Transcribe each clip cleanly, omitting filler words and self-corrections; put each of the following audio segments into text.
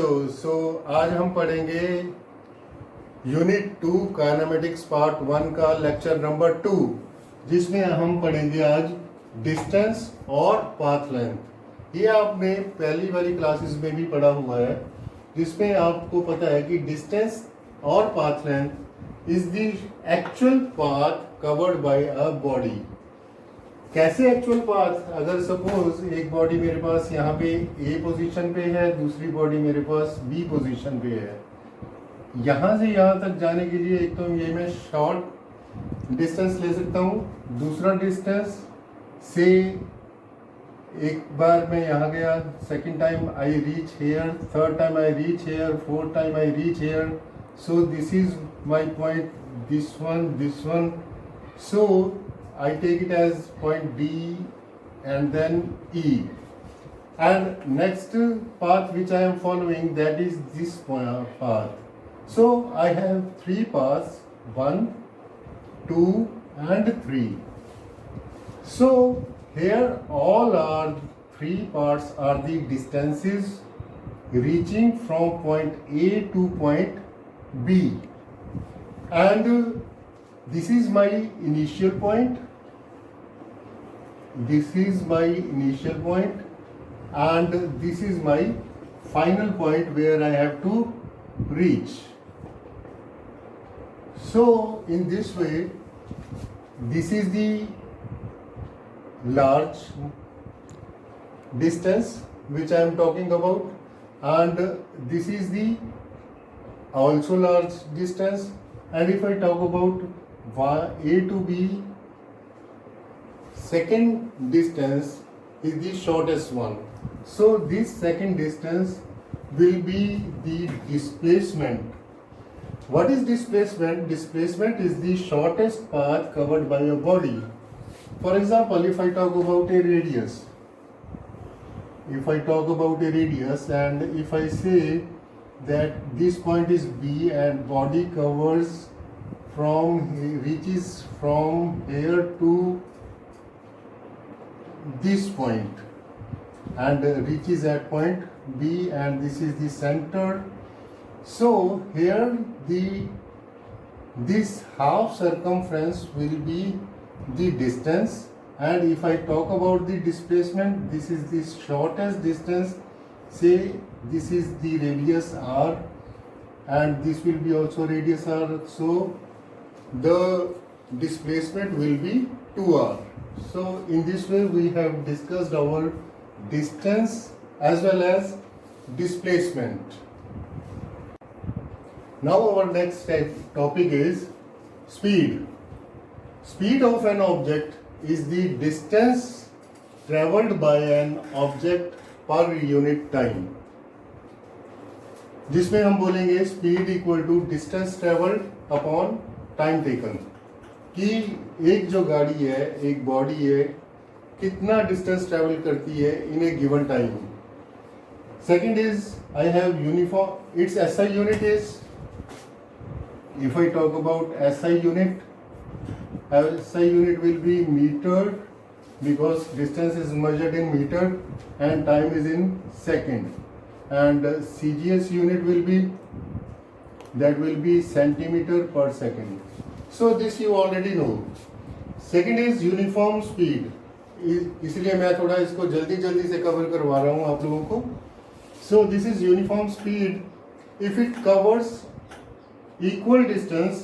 सो आज हम पढ़ेंगे यूनिट 2 काइनेमेटिक्स पार्ट 1 का लेक्चर नंबर 2, जिसमें हम पढ़ेंगे आज डिस्टेंस और पाथ लेंथ। ये आपने पहली वाली क्लासेस में भी पढ़ा हुआ है, जिसमें आपको पता है कि डिस्टेंस और path length is the actual path covered by a body. कैसे एक्चुअल पाथ? अगर सपोज एक बॉडी मेरे पास यहाँ पे ए पोजीशन पे है, दूसरी बॉडी मेरे पास बी पोजीशन पे है, यहाँ से यहाँ तक जाने के लिए एक तो ये मैं शॉर्ट डिस्टेंस ले सकता हूँ, दूसरा डिस्टेंस से एक बार मैं यहाँ गया, second time I reach here, third time I reach here, fourth time I reach here, so this is my point, this one, so I take it as point B and then E. And next path which I am following, that is this path. So I have three paths, 1, 2 and 3. So here all are three parts are the distances reaching from point A to point B. And this is my initial point. This is my initial point and this is my final point where I have to reach. So in this way, this is the large distance which I am talking about, and this is the also large distance. And if I talk about A to B, second distance is the shortest one. So this second distance will be the displacement. What is displacement? Displacement is the shortest path covered by a body. For example, if I talk about a radius, and if I say that this point is B and body reaches from here to this point and reaches at point B, and this is the center. So here this half circumference will be the distance, and if I talk about the displacement, this is the shortest distance. Say this is the radius R and this will be also radius R, so the displacement will be 2R. So in this way we have discussed our distance as well as displacement. Now our next topic is speed. Speed of an object is the distance traveled by an object per unit time. जिसमें हम बोलेंगे speed equal to distance traveled upon time taken. कि एक जो गाड़ी है, एक body है, कितना डिस्टेंस ट्रेवल करती है in a given time. Second is I have uniform, it's SI unit is, if I talk about SI unit will be metre because distance is measured in meter and time is in second, and CGS unit will be centimeter per second. So this you already know. Second is uniform speed. इसलिए मैं थोड़ा इसको जल्दी से cover करवा रहा हूँ आप लोगों को. So this is uniform speed if it covers equal distance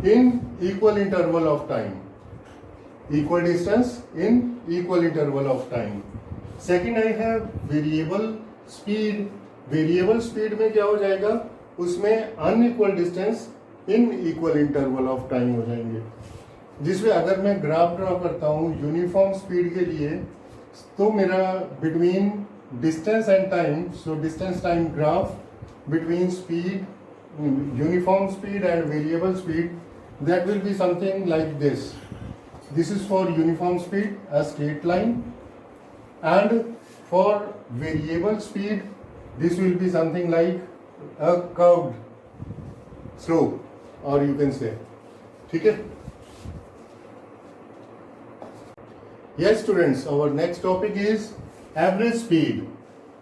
in equal interval of time. Equal distance in equal interval of time. Second I have variable speed. Variable speed में क्या हो जाएगा? उसमें unequal distance in equal interval of time हो जाएंगे. जिसमें अगर मैं ग्राफ ड्रॉ करता हूँ यूनिफॉर्म स्पीड के लिए, तो मेरा between distance and time, so distance time graph between speed, uniform speed and variable speed, that will be something like this. This is for uniform speed, a straight line, and for variable speed, this will be something like a curved slope, or you can say. ठीक है? Yes, students. Our next topic is average speed.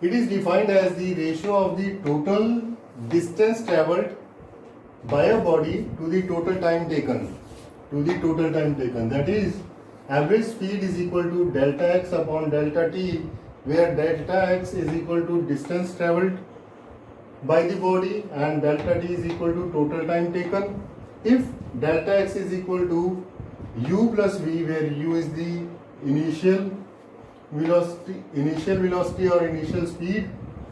It is defined as the ratio of the total distance traveled by a body to the total time taken. That is, average speed is equal to delta x upon delta t, where delta x is equal to distance traveled by the body and delta t is equal to total time taken. If delta x is equal to u plus v, where u is the initial velocity or initial speed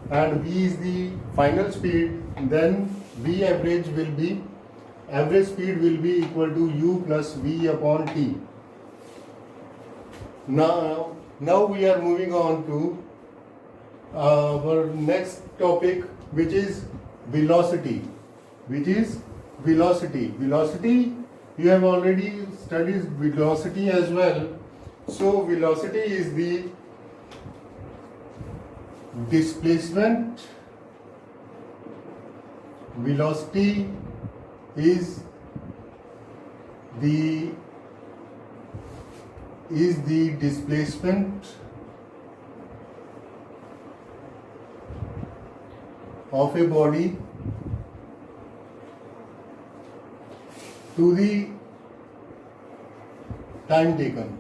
and v is the final speed, then average speed will be equal to u plus v upon t. Now we are moving on to our next topic, which is velocity. Velocity, you have already studied velocity as well. So velocity is the displacement. Velocity is the displacement of a body to the time taken.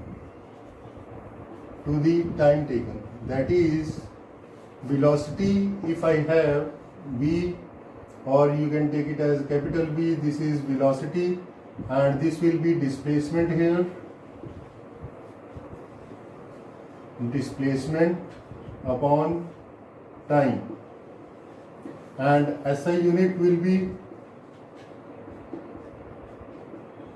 That is, velocity, if I have v, or you can take it as capital B, this is velocity and this will be displacement here. Displacement upon time, and SI unit will be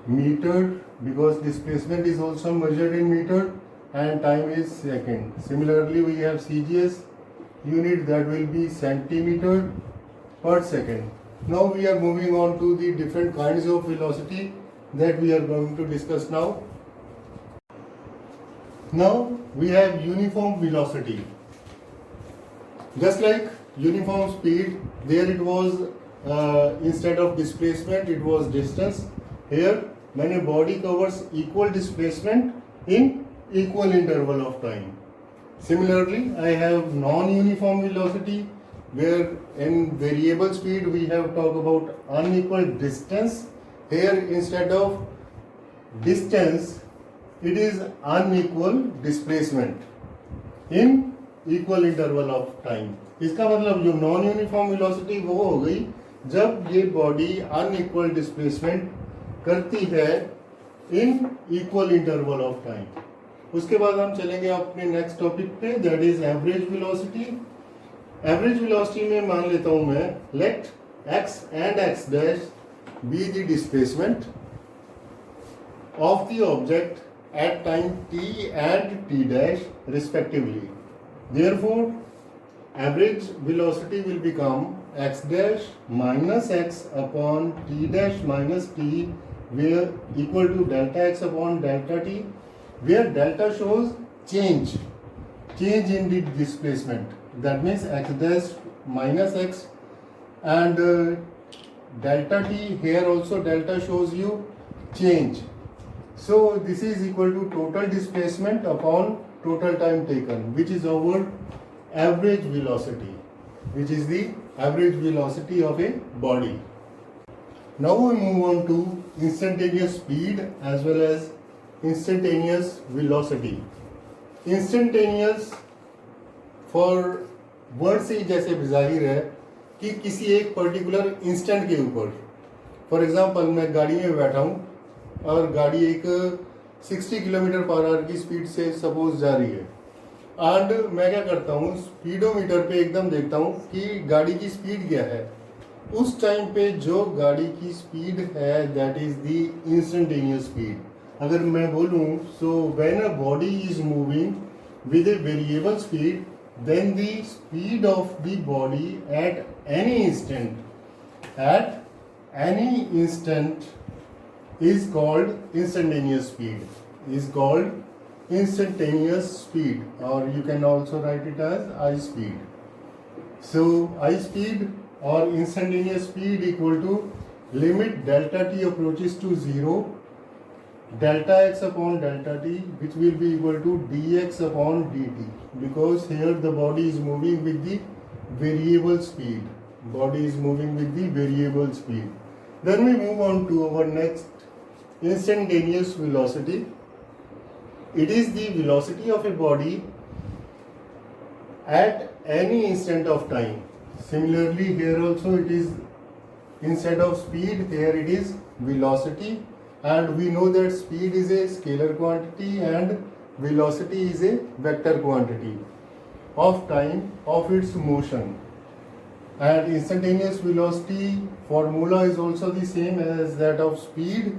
meter, because displacement is also measured in meter and time is second. Similarly, we have CGS unit, that will be centimeter per second. Now we are moving on to the different kinds of velocity that we are going to discuss now. Now we have uniform velocity. Just like uniform speed, there it was instead of displacement it was distance. Here, when a body covers equal displacement in equal interval of time. Similarly, I have non-uniform velocity, where in variable speed we have talked about unequal distance. Here, instead of distance, it is unequal displacement in equal interval of time. इसका मतलब जो non uniform velocity वो हो गई जब ये body unequal displacement करती है in equal interval of time. उसके बाद हम चलेंगे अपने नेक्स्ट टॉपिक पे, that is average velocity. Average velocity में मान लेता हूं मैं, late x and x dash be the displacement of the object at time t and t dash respectively. Therefore, average velocity will become x dash minus x upon t dash minus t, where equal to delta x upon delta t, where delta shows change in the displacement. That means x dash minus x, and delta t, here also delta shows you change. So this is equal to total displacement upon total time taken, which is our average velocity, which is the average velocity of a body. Now we move on to instantaneous speed as well as instantaneous velocity. Instantaneous for word से ही जैसे जाहिर है कि किसी एक particular instant के ऊपर, for example मैं गाड़ी में बैठा हूँ और गाड़ी एक 60 किलोमीटर पर आवर की स्पीड से सपोज जा रही है, एंड मैं क्या करता हूँ, स्पीडोमीटर पे एकदम देखता हूँ कि गाड़ी की स्पीड क्या है. उस टाइम पे जो गाड़ी की स्पीड है that is the instantaneous speed. अगर मैं बोलूँ, so when a body is moving with a variable speed, then the speed of the body at any instant is called instantaneous speed, or you can also write it as I speed. So I speed or instantaneous speed equal to limit delta t approaches to 0 delta x upon delta t, which will be equal to dx upon dt, because here the body is moving with the variable speed. Body is moving with the variable speed. Then we move on to our next instantaneous velocity. It is the velocity of a body at any instant of time. Similarly, here also it is, instead of speed, here it is velocity, and we know that speed is a scalar quantity and velocity is a vector quantity of time of its motion. And instantaneous velocity formula is also the same as that of speed.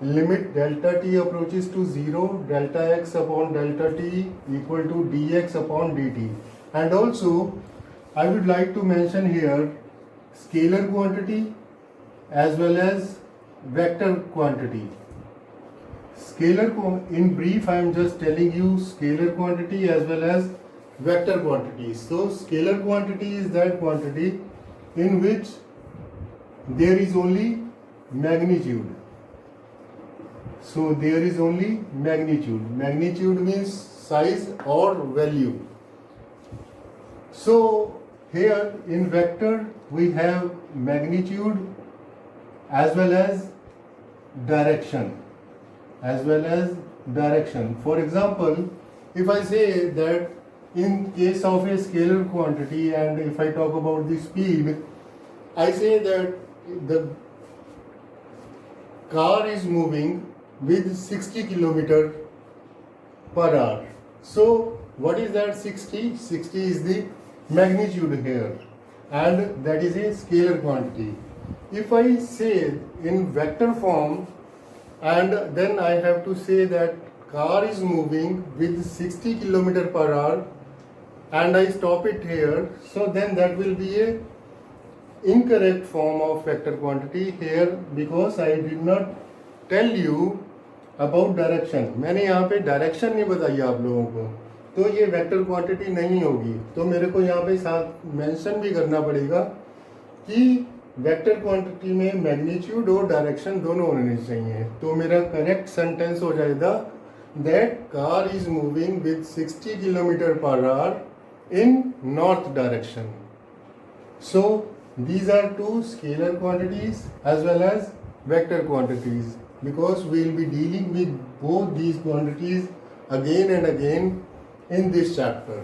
Limit delta t approaches to 0, delta x upon delta t equal to dx upon dt. And also I would like to mention here scalar quantity as well as vector quantity. In brief, I am just telling you scalar quantity as well as vector quantity. So scalar quantity is that quantity in which there is only magnitude. So there is only magnitude. Magnitude means size or value. So here in vector we have magnitude as well as direction. For example, if I say that in case of a scalar quantity, and if I talk about the speed, I say that the car is moving with 60 km per hour. So what is that 60? 60 is the magnitude here, and that is a scalar quantity. If I say in vector form, and then I have to say that car is moving with 60 km per hour, and I stop it here, so then that will be a incorrect form of vector quantity here, because I did not tell you about direction. मैंने यहाँ पे direction नहीं बताई आप लोगों को, तो ये वेक्टर क्वांटिटी नहीं होगी. तो मेरे को यहाँ पे साथ मेंशन भी करना पड़ेगा कि वेक्टर क्वांटिटी में मैग्नीट्यूड और डायरेक्शन दोनों होने चाहिए. तो मेरा करेक्ट सेंटेंस हो जाएगा that car is moving with 60 kilometre per hour in north direction. So these are two scalar quantities as well as vector quantities, because we will be dealing with both these quantities again and again in this chapter.